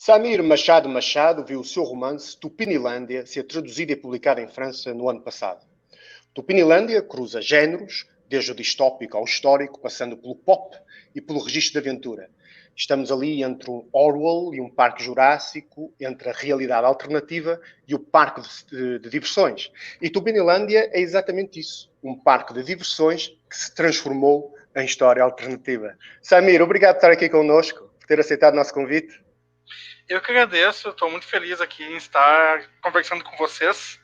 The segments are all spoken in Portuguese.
Samir Machado Machado viu o seu romance Tupinilândia ser traduzido e publicado em França no ano passado. Tupinilândia cruza géneros, desde o distópico ao histórico, passando pelo pop e pelo registro de aventura. Estamos ali entre um Orwell e um parque jurássico, entre a realidade alternativa e o parque de diversões. E Tupinilândia é exatamente isso, um parque de diversões que se transformou em história alternativa. Samir, obrigado por estar aqui connosco, por ter aceitado o nosso convite. Eu que agradeço, estou muito feliz aqui em estar conversando com vocês,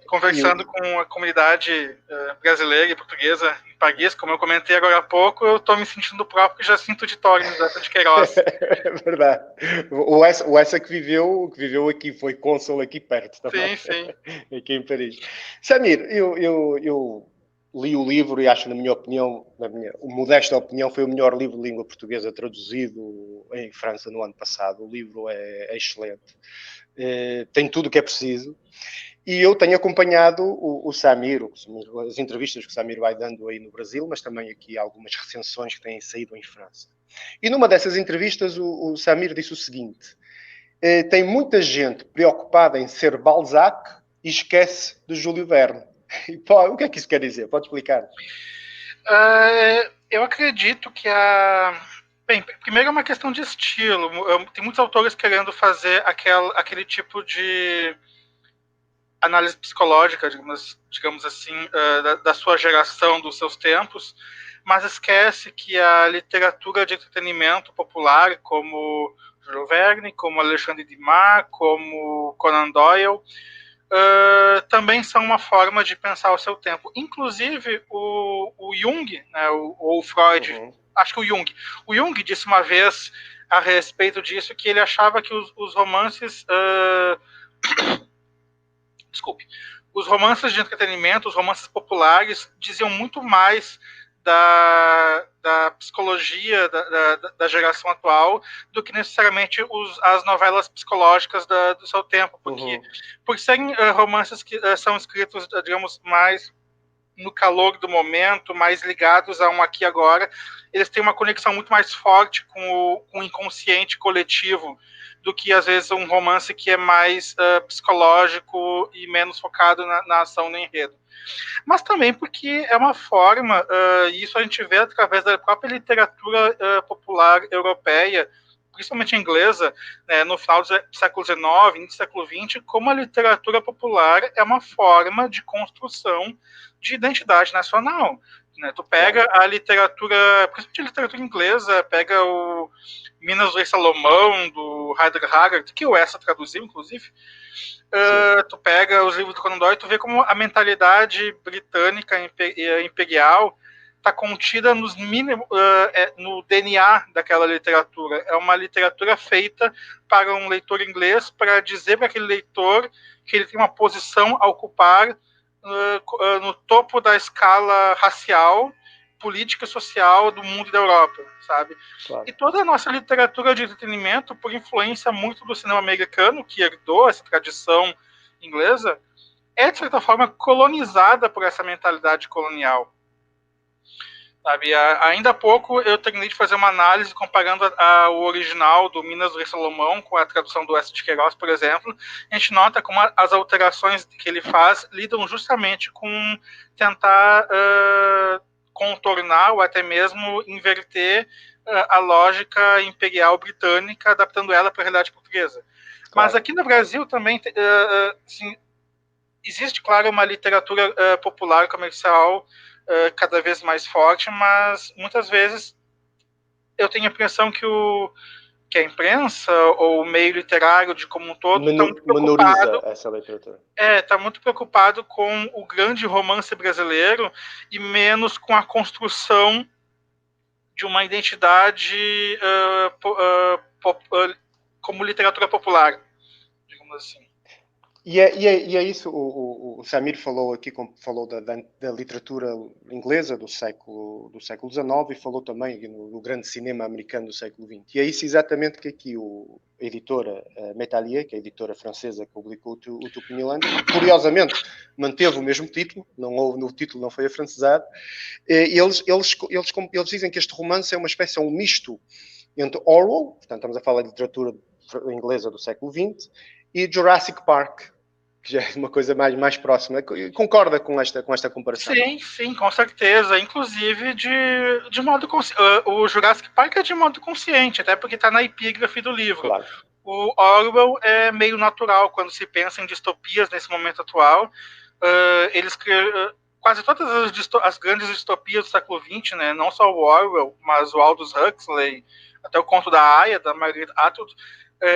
conversando com a comunidade brasileira e portuguesa em Paris. Como eu comentei agora há pouco, eu estou me sentindo próprio e já sinto de Tormes, dessa de Queiroz. É verdade. O Essa que viveu aqui, foi cônsul aqui perto também. Sim. Aqui em Paris. Samir, eu li o livro e acho, na minha opinião, modesta opinião, foi o melhor livro de língua portuguesa traduzido em França no ano passado. O livro é excelente. Tem tudo o que é preciso. E eu tenho acompanhado o Samir, as entrevistas que o Samir vai dando aí no Brasil, mas também aqui algumas recensões que têm saído em França. E numa dessas entrevistas o Samir disse o seguinte: tem muita gente preocupada em ser Balzac e esquece de Júlio Verne. E, pô, o que é que isso quer dizer? Pode explicar? Eu acredito que Bem, primeiro é uma questão de estilo. Tem muitos autores querendo fazer aquele tipo de análise psicológica, digamos assim, da sua geração, dos seus tempos, mas esquece que a literatura de entretenimento popular, como Jules Verne, como Alexandre Dumas, como Conan Doyle, também são uma forma de pensar o seu tempo. Inclusive, o Jung, né, ou Freud, acho que o Jung disse uma vez a respeito disso que ele achava que os romances... os romances de entretenimento, os romances populares, diziam muito mais da psicologia da geração atual do que necessariamente as novelas psicológicas do seu tempo, porque por serem romances que são escritos, digamos, mais no calor do momento, mais ligados a um aqui e agora, eles têm uma conexão muito mais forte com o inconsciente coletivo do que, às vezes, um romance que é mais psicológico e menos focado na ação no enredo. Mas também porque é uma forma, e isso a gente vê através da própria literatura popular europeia, principalmente inglesa, né, no final do século XIX, início do século XX, como a literatura popular é uma forma de construção de identidade nacional. Né? Tu pega a literatura, principalmente a literatura inglesa, pega o Minas do Rei Salomão, do Heider Haggard, que o Essa traduziu, inclusive. Tu pega os livros do Conan Doyle e tu vê como a mentalidade britânica imperial está contida no DNA daquela literatura. É uma literatura feita para um leitor inglês, para dizer para aquele leitor que ele tem uma posição a ocupar no topo da escala racial, política e social do mundo da Europa, sabe? Claro. E toda a nossa literatura de entretenimento, por influência muito do cinema americano, que herdou essa tradição inglesa, é, de certa forma, colonizada por essa mentalidade colonial. Sabe? Ainda há pouco eu terminei de fazer uma análise comparando o original do Minas do Rei Salomão com a tradução do Essa de Queiroz, por exemplo. A gente nota como as alterações que ele faz lidam justamente com tentar contornar ou até mesmo inverter a lógica imperial britânica, adaptando ela para a realidade portuguesa. Claro. Mas aqui no Brasil também assim, existe, claro, uma literatura popular comercial cada vez mais forte, mas muitas vezes eu tenho a impressão que a imprensa ou o meio literário de como um todo está muito preocupado, essa literatura. Está muito preocupado com o grande romance brasileiro e menos com a construção de uma identidade como literatura popular, digamos assim. E é isso, o Samir falou aqui, falou da literatura inglesa do século XIX e falou também no grande cinema americano do século XX. E é isso exatamente que aqui a editora Metalier, que é a editora francesa que publicou o Tupinilândia, curiosamente manteve o mesmo título, o título não foi afrancesado. Eles dizem que este romance é uma espécie, um misto entre Orwell, portanto estamos a falar de literatura inglesa do século XX, e Jurassic Park, que já é uma coisa mais próxima. Concorda com esta comparação? Sim, com certeza. Inclusive de modo o Jurassic Park é de modo consciente, até porque está na epígrafe do livro. Claro. O Orwell é meio natural quando se pensa em distopias nesse momento atual. Quase todas as grandes distopias do século XX, né, não só o Orwell, mas o Aldous Huxley, até o Conto da Aia, da Margaret Atwood,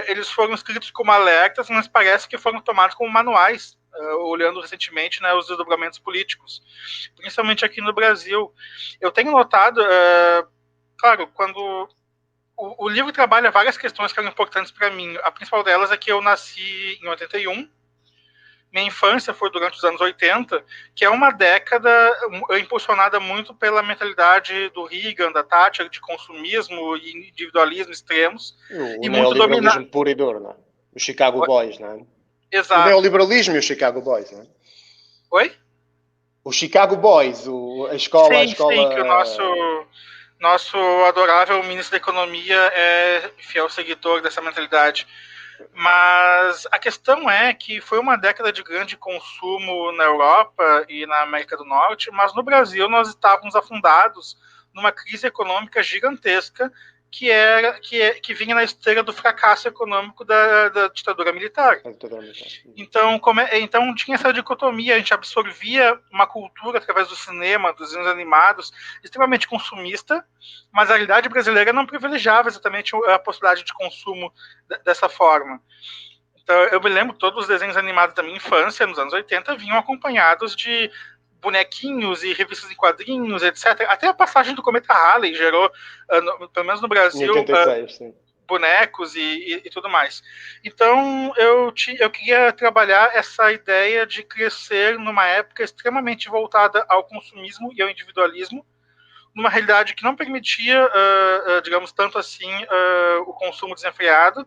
eles foram escritos como alertas, mas parece que foram tomados como manuais, olhando recentemente, né, os desdobramentos políticos, principalmente aqui no Brasil. Eu tenho notado, claro, quando o livro trabalha várias questões que eram importantes para mim. A principal delas é que eu nasci em 81, minha infância foi durante os anos 80, que é uma década impulsionada muito pela mentalidade do Reagan, da Thatcher, de consumismo e individualismo extremos. O neoliberalismo puro e duro, não é? Os Chicago Boys, não é? Exato. O neoliberalismo e os Chicago Boys, não é? Oi? Os Chicago Boys, a escola... Sim, que o nosso adorável ministro da Economia é fiel seguidor dessa mentalidade. Mas a questão é que foi uma década de grande consumo na Europa e na América do Norte, mas no Brasil nós estávamos afundados numa crise econômica gigantesca que vinha na esteira do fracasso econômico da ditadura militar. Então tinha essa dicotomia, a gente absorvia uma cultura através do cinema, dos desenhos animados, extremamente consumista, mas a realidade brasileira não privilegiava exatamente a possibilidade de consumo dessa forma. Então eu me lembro que todos os desenhos animados da minha infância, nos anos 80, vinham acompanhados de bonequinhos e revistas em quadrinhos, etc. Até a passagem do Cometa Halley gerou, pelo menos no Brasil, 86, bonecos e tudo mais. Então, eu queria trabalhar essa ideia de crescer numa época extremamente voltada ao consumismo e ao individualismo, numa realidade que não permitia, digamos, tanto assim, o consumo desenfreado,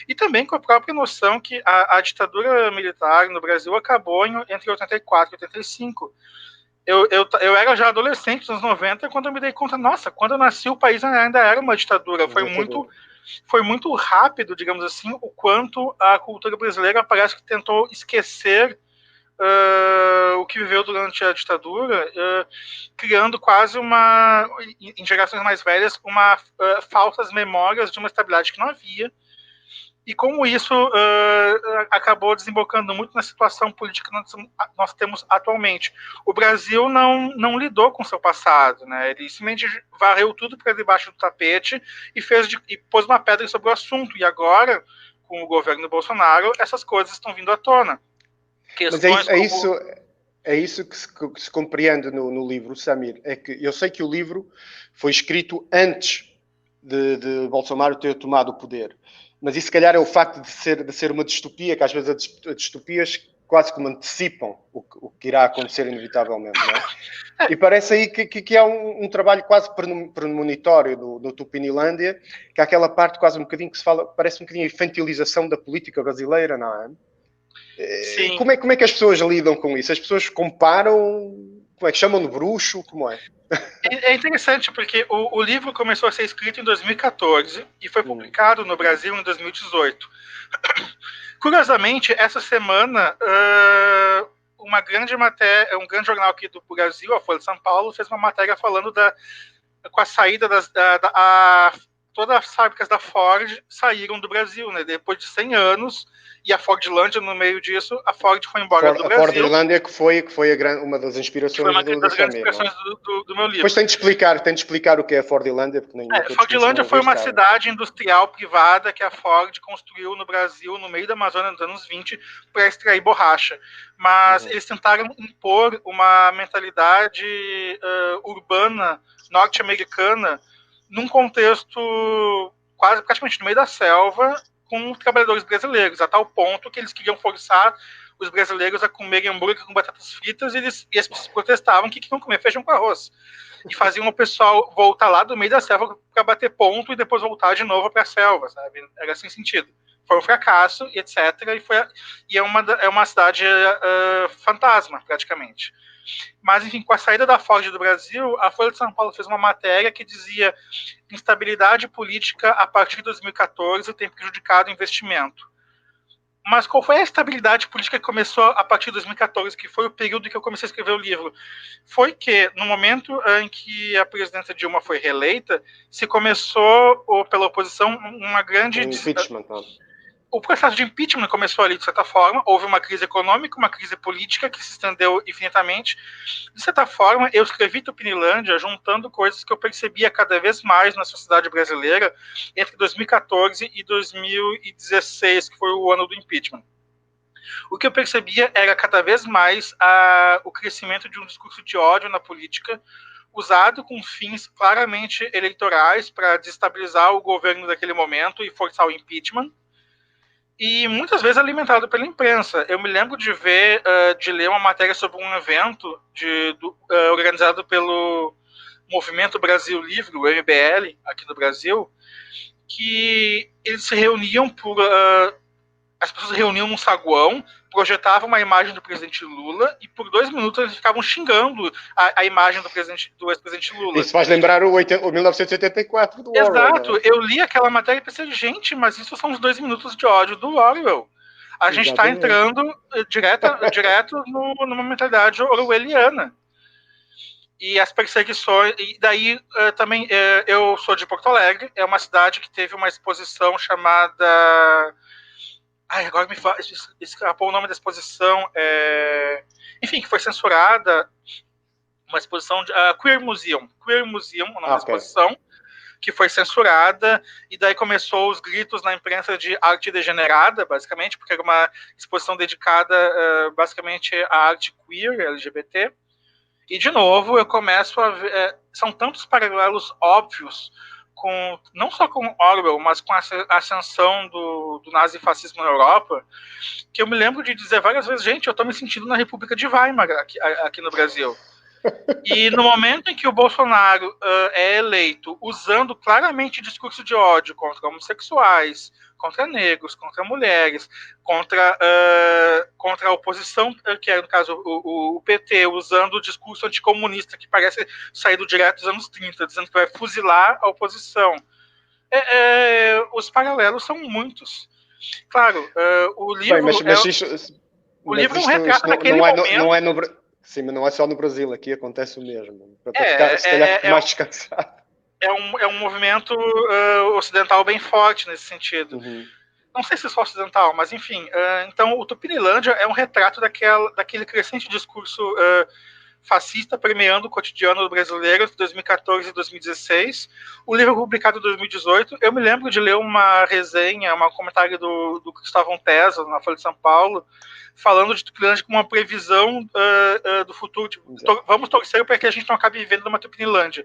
e também com a própria noção que a ditadura militar no Brasil acabou entre 84 e 85. Eu era já adolescente nos anos 90 quando eu me dei conta, nossa, quando eu nasci o país ainda era uma ditadura. Foi muito rápido, digamos assim, o quanto a cultura brasileira parece que tentou esquecer o que viveu durante a ditadura, criando quase em gerações mais velhas, falsas memórias de uma estabilidade que não havia. E como isso acabou desembocando muito na situação política que nós temos atualmente. O Brasil não lidou com seu passado, né? Ele simplesmente varreu tudo para debaixo do tapete e pôs uma pedra sobre o assunto. E agora, com o governo Bolsonaro, essas coisas estão vindo à tona. Mas é isso que se compreende no livro, Samir. É que eu sei que o livro foi escrito antes de Bolsonaro ter tomado o poder. Mas isso, se calhar, é o facto de ser uma distopia, que às vezes as distopias quase como antecipam o que irá acontecer inevitavelmente, não é? E parece aí que há um trabalho quase premonitório do Tupinilândia, que há aquela parte quase um bocadinho que se fala, parece um bocadinho a infantilização da política brasileira, não é? Sim. Como é que as pessoas lidam com isso? As pessoas comparam, como é que chamam de bruxo? Como é? É interessante porque o livro começou a ser escrito em 2014 e foi publicado no Brasil em 2018. Curiosamente, essa semana, um grande jornal aqui do Brasil, a Folha de São Paulo, fez uma matéria falando com a saída todas as fábricas da Ford saíram do Brasil, né? Depois de 100 anos, e a Fordlândia no meio disso, a Ford foi embora do Brasil. A Fordlândia que foi uma das inspirações foi uma das grandes inspirações do meu livro. Depois tem de explicar o que é a Fordlândia, porque nem Fordlândia foi uma cidade industrial privada que a Ford construiu no Brasil, no meio da Amazônia, nos anos 20, para extrair borracha. Mas eles tentaram impor uma mentalidade urbana norte-americana num contexto praticamente no meio da selva, com trabalhadores brasileiros, a tal ponto que eles queriam forçar os brasileiros a comerem hambúrguer com batatas fritas e as pessoas protestavam que queriam comer feijão com arroz. E faziam o pessoal voltar lá do meio da selva para bater ponto e depois voltar de novo para a selva, sabe? Era sem sentido. foi um fracasso, e etc. E é uma cidade fantasma, praticamente. Mas, enfim, com a saída da Ford do Brasil, a Folha de São Paulo fez uma matéria que dizia: instabilidade política a partir de 2014 tem prejudicado o investimento. Mas qual foi a estabilidade política que começou a partir de 2014, que foi o período em que eu comecei a escrever o livro? Foi que, no momento em que a presidenta Dilma foi reeleita, se começou, pela oposição, uma grande... impeachment, O processo de impeachment começou ali, de certa forma. Houve uma crise econômica, uma crise política que se estendeu infinitamente. De certa forma, eu escrevi Tupinilândia juntando coisas que eu percebia cada vez mais na sociedade brasileira entre 2014 e 2016, que foi o ano do impeachment. O que eu percebia era cada vez mais o crescimento de um discurso de ódio na política, usado com fins claramente eleitorais para desestabilizar o governo daquele momento e forçar o impeachment. E muitas vezes alimentado pela imprensa. Eu me lembro de ler uma matéria sobre um evento organizado pelo Movimento Brasil Livre, o MBL, aqui no Brasil, que eles se reuniam as pessoas se reuniam num saguão, projetavam uma imagem do presidente Lula e por 2 minutos eles ficavam xingando a imagem do ex-presidente Lula. Isso faz lembrar o 1984 do Orwell. Exato, né? Eu li aquela matéria e pensei, gente, mas isso são os 2 minutos de ódio do Orwell. A gente está entrando direto numa mentalidade orwelliana. E as perseguições... E daí, também, eu sou de Porto Alegre, é uma cidade que teve uma exposição chamada... Ai, agora escapou o nome da exposição. Enfim, que foi censurada. Uma exposição de Queer Museum, o nome da exposição, que foi censurada, e daí começou os gritos na imprensa de arte degenerada, basicamente, porque era uma exposição dedicada basicamente à arte queer, LGBT. E, de novo, eu começo a ver... são tantos paralelos óbvios, não só com Orwell, mas com a ascensão do nazifascismo na Europa, que eu me lembro de dizer várias vezes, gente, eu estou me sentindo na República de Weimar aqui no Brasil. E no momento em que o Bolsonaro é eleito usando claramente discurso de ódio contra homossexuais, contra negros, contra mulheres, contra a oposição, que é, no caso, o PT, usando o discurso anticomunista, que parece saído direto dos anos 30, dizendo que vai fuzilar a oposição. Os paralelos são muitos. Claro, o livro... o livro é um retrato daquele momento... Sim, mas não é só no Brasil, aqui acontece o mesmo. Para ficar, se calhar, mais descansado. É um movimento ocidental bem forte nesse sentido. Uhum. Não sei se só ocidental, mas enfim. Então, o Tupinilândia é um retrato daquele crescente discurso fascista permeando o cotidiano do brasileiro entre 2014 e 2016. O livro publicado em 2018. Eu me lembro de ler uma resenha, um comentário do Cristóvão Tesa, na Folha de São Paulo, falando de Tupinilândia como uma previsão do futuro. Tipo, vamos torcer para que a gente não acabe vivendo numa Tupinilândia.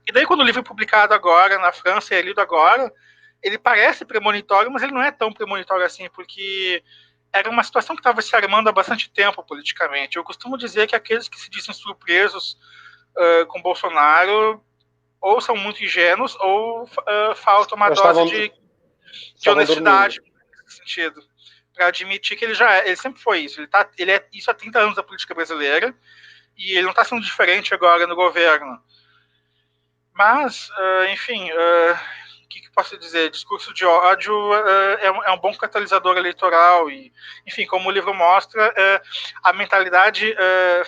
E daí, quando o livro é publicado agora na França e é lido agora, ele parece premonitório, mas ele não é tão premonitório assim, porque era uma situação que estava se armando há bastante tempo politicamente. Eu costumo dizer que aqueles que se dizem surpresos com Bolsonaro ou são muito ingênuos ou falta uma dose de honestidade nesse sentido, para admitir que ele sempre foi isso. Ele é isso há 30 anos da política brasileira e ele não está sendo diferente agora no governo. Mas, enfim, o que posso dizer? Discurso de ódio é um bom catalisador eleitoral e, enfim, como o livro mostra, a mentalidade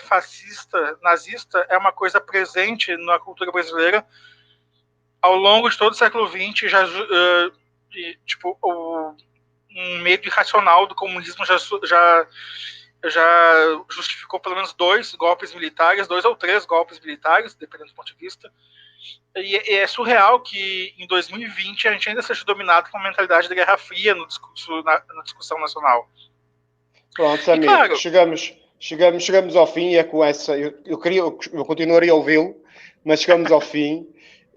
fascista, nazista, é uma coisa presente na cultura brasileira ao longo de todo o século XX. Tipo, um medo irracional do comunismo já justificou pelo menos 2 golpes militares, 2 ou 3 golpes militares, dependendo do ponto de vista. E é surreal que em 2020 a gente ainda seja dominado com a mentalidade da Guerra Fria na discussão nacional. Pronto, Samir, claro, chegamos ao fim e é com essa... Eu continuaria a ouvi-lo, mas chegamos ao fim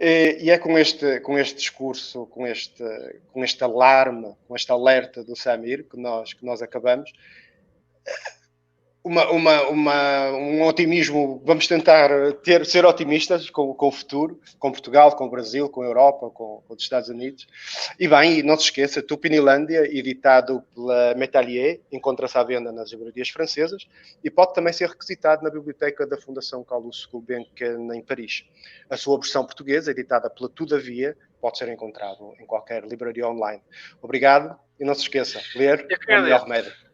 e é com este discurso, com este alarme, com este alerta do Samir que nós acabamos. um otimismo, vamos tentar ser otimistas com o futuro, com Portugal, com o Brasil, com a Europa, com os Estados Unidos. E bem, não se esqueça, Tupinilândia, editado pela Metalier, encontra-se à venda nas livrarias francesas e pode também ser requisitado na biblioteca da Fundação Carlos Gulbenkian em Paris. A sua versão portuguesa, editada pela Todavia, pode ser encontrado em qualquer livraria online. Obrigado e não se esqueça, ler é o melhor remédio.